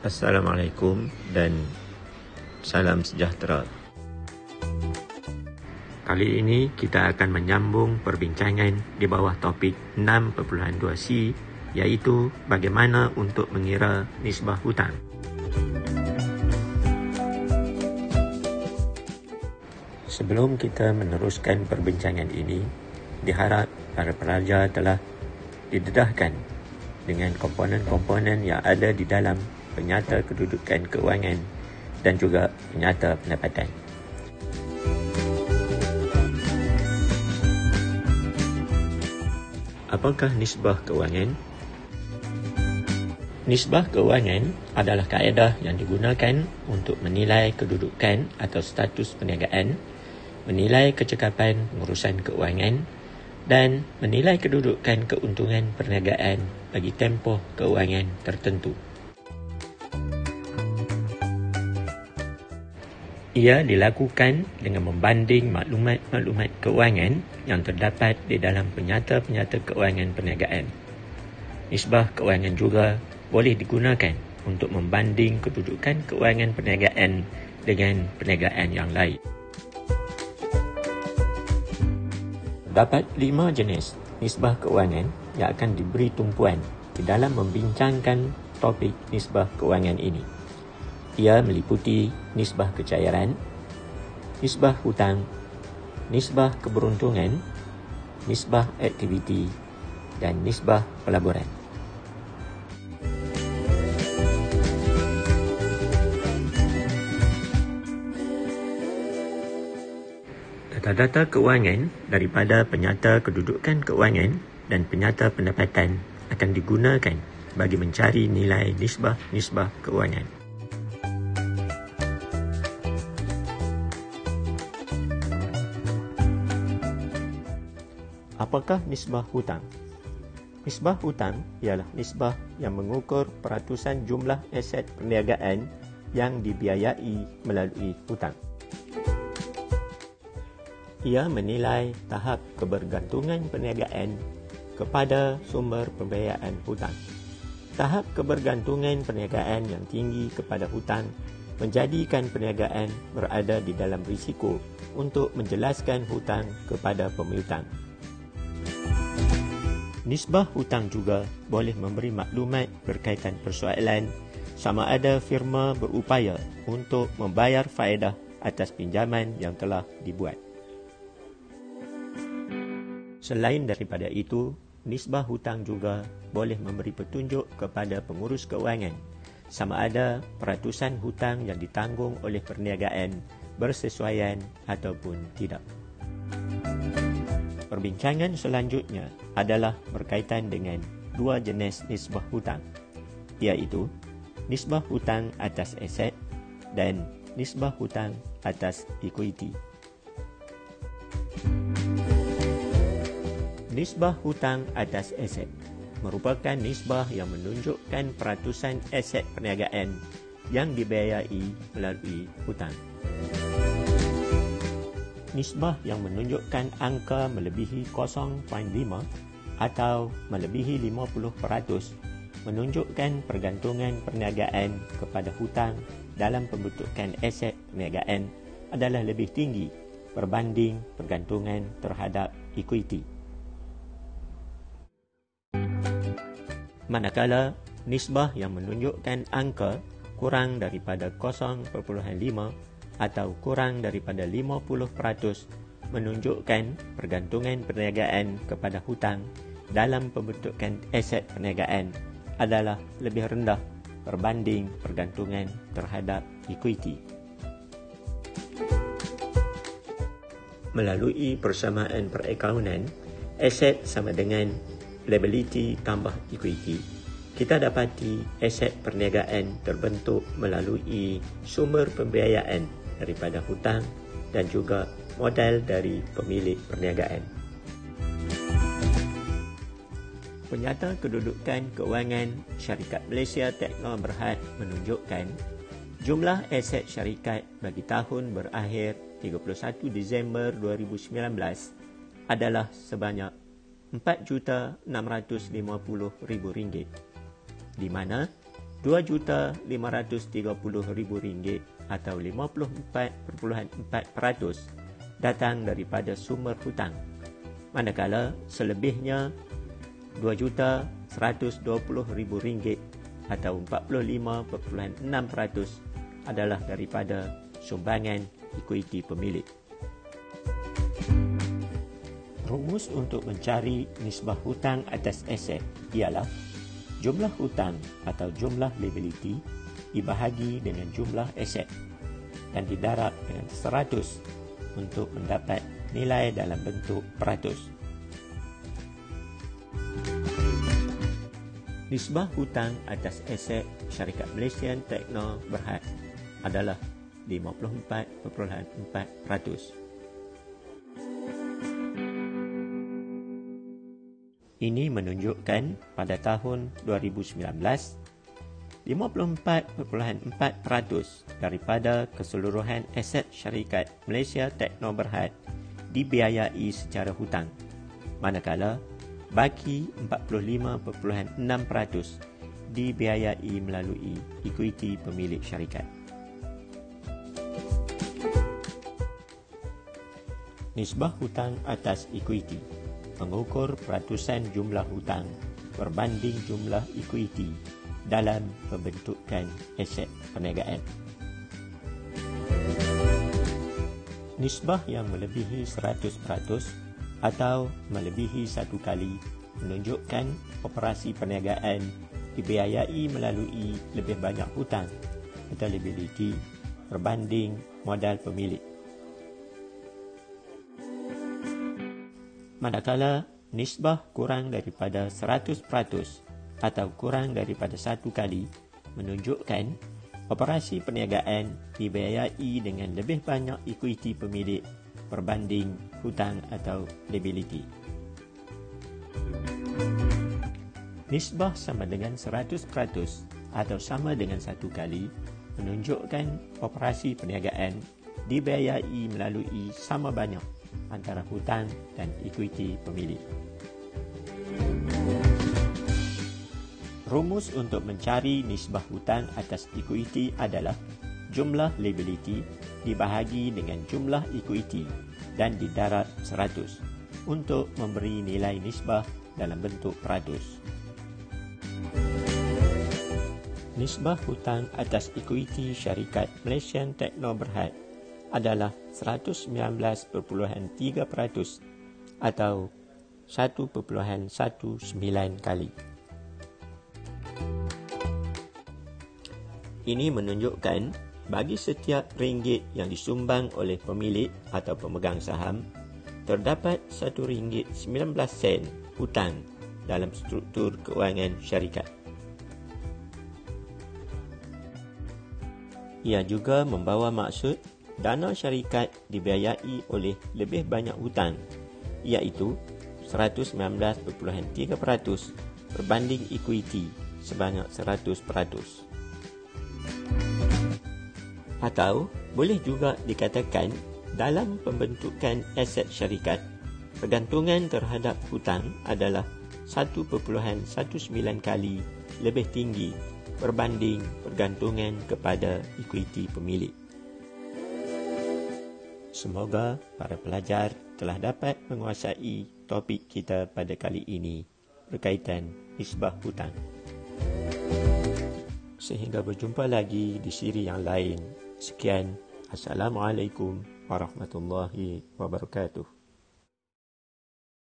Assalamualaikum dan salam sejahtera. Kali ini kita akan menyambung perbincangan di bawah topik 6.2c, iaitu bagaimana untuk mengira nisbah hutang. Sebelum kita meneruskan perbincangan ini, diharap para pelajar telah didedahkan dengan komponen-komponen yang ada di dalam penyata kedudukan keuangan dan juga penyata pendapatan. Apakah nisbah keuangan? Nisbah keuangan adalah kaedah yang digunakan untuk menilai kedudukan atau status perniagaan, menilai kecekapan pengurusan keuangan dan menilai kedudukan keuntungan perniagaan bagi tempoh keuangan tertentu. Ia dilakukan dengan membanding maklumat-maklumat keuangan yang terdapat di dalam penyata-penyata keuangan perniagaan. Nisbah keuangan juga boleh digunakan untuk membanding kedudukan keuangan perniagaan dengan perniagaan yang lain. Terdapat 5 jenis nisbah keuangan yang akan diberi tumpuan di dalam membincangkan topik nisbah keuangan ini. Ia meliputi nisbah kecairan, nisbah hutang, nisbah keberuntungan, nisbah aktiviti dan nisbah pelaburan. Data-data keuangan daripada penyata kedudukan keuangan dan penyata pendapatan akan digunakan bagi mencari nilai nisbah-nisbah keuangan. Apakah nisbah hutang? Nisbah hutang ialah nisbah yang mengukur peratusan jumlah aset perniagaan yang dibiayai melalui hutang. Ia menilai tahap kebergantungan perniagaan kepada sumber pembiayaan hutang. Tahap kebergantungan perniagaan yang tinggi kepada hutang menjadikan perniagaan berada di dalam risiko untuk menjelaskan hutang kepada pemiutang. Nisbah hutang juga boleh memberi maklumat berkaitan persoalan sama ada firma berupaya untuk membayar faedah atas pinjaman yang telah dibuat. Selain daripada itu, nisbah hutang juga boleh memberi petunjuk kepada pengurus keuangan sama ada peratusan hutang yang ditanggung oleh perniagaan bersesuaian ataupun tidak. Perbincangan selanjutnya adalah berkaitan dengan 2 jenis nisbah hutang, iaitu nisbah hutang atas aset dan nisbah hutang atas ekuiti. Nisbah hutang atas aset merupakan nisbah yang menunjukkan peratusan aset perniagaan yang dibiayai melalui hutang. Nisbah yang menunjukkan angka melebihi 0.5 atau melebihi 50% menunjukkan pergantungan perniagaan kepada hutang dalam pembentukan aset perniagaan adalah lebih tinggi berbanding pergantungan terhadap ekuiti. Manakala nisbah yang menunjukkan angka kurang daripada 0.5 atau kurang daripada 50% menunjukkan pergantungan perniagaan kepada hutang dalam pembentukan aset perniagaan adalah lebih rendah berbanding pergantungan terhadap ekuiti. Melalui persamaan perakaunan, aset sama dengan liability tambah ekuiti, kita dapati aset perniagaan terbentuk melalui sumber pembiayaan daripada hutang dan juga modal dari pemilik perniagaan. Penyata kedudukan keuangan Syarikat Malaysia Tekno Berhad menunjukkan jumlah aset syarikat bagi tahun berakhir 31 Disember 2019 adalah sebanyak RM4,650,000, di mana RM2.530.000 atau 54.4% datang daripada sumber hutang, manakala selebihnya RM2.120.000 atau 45.6% adalah daripada sumbangan ekuiti pemilik. Rumus untuk mencari nisbah hutang atas aset ialah jumlah hutang atau jumlah liability dibahagi dengan jumlah aset dan didarab dengan 100 untuk mendapat nilai dalam bentuk peratus. Nisbah hutang atas aset syarikat Malaysian Techno Berhad adalah 54.4%. Ini menunjukkan pada tahun 2019, 54.4% daripada keseluruhan aset syarikat Malaysia Techno Berhad dibiayai secara hutang, manakala baki 45.6% dibiayai melalui ekuiti pemilik syarikat. Nisbah hutang atas ekuiti mengukur peratusan jumlah hutang berbanding jumlah ekuiti dalam pembentukan aset perniagaan. Nisbah yang melebihi 100% atau melebihi satu kali menunjukkan operasi perniagaan dibiayai melalui lebih banyak hutang atau liability berbanding modal pemilik. Manakala nisbah kurang daripada 100% atau kurang daripada satu kali menunjukkan operasi perniagaan dibiayai dengan lebih banyak ekuiti pemilik berbanding hutang atau liability. Nisbah sama dengan 100% atau sama dengan satu kali menunjukkan operasi perniagaan dibiayai melalui sama banyak antara hutang dan ekuiti pemilik. Rumus untuk mencari nisbah hutang atas ekuiti adalah jumlah liability dibahagi dengan jumlah ekuiti dan didarab 100 untuk memberi nilai nisbah dalam bentuk peratus. Nisbah hutang atas ekuiti syarikat Malaysian Techno Berhad adalah 119.3% atau 1.19 kali. Ini menunjukkan bagi setiap ringgit yang disumbang oleh pemilik atau pemegang saham, terdapat RM1.19 hutang dalam struktur keuangan syarikat. Ia juga membawa maksud dana syarikat dibiayai oleh lebih banyak hutang, iaitu 119.3% berbanding ekuiti sebanyak 100%. Atau boleh juga dikatakan dalam pembentukan aset syarikat, pergantungan terhadap hutang adalah 1.19 kali lebih tinggi berbanding pergantungan kepada ekuiti pemilik. Semoga para pelajar telah dapat menguasai topik kita pada kali ini berkaitan nisbah hutang. Sehingga berjumpa lagi di siri yang lain. Sekian. Assalamualaikum warahmatullahi wabarakatuh.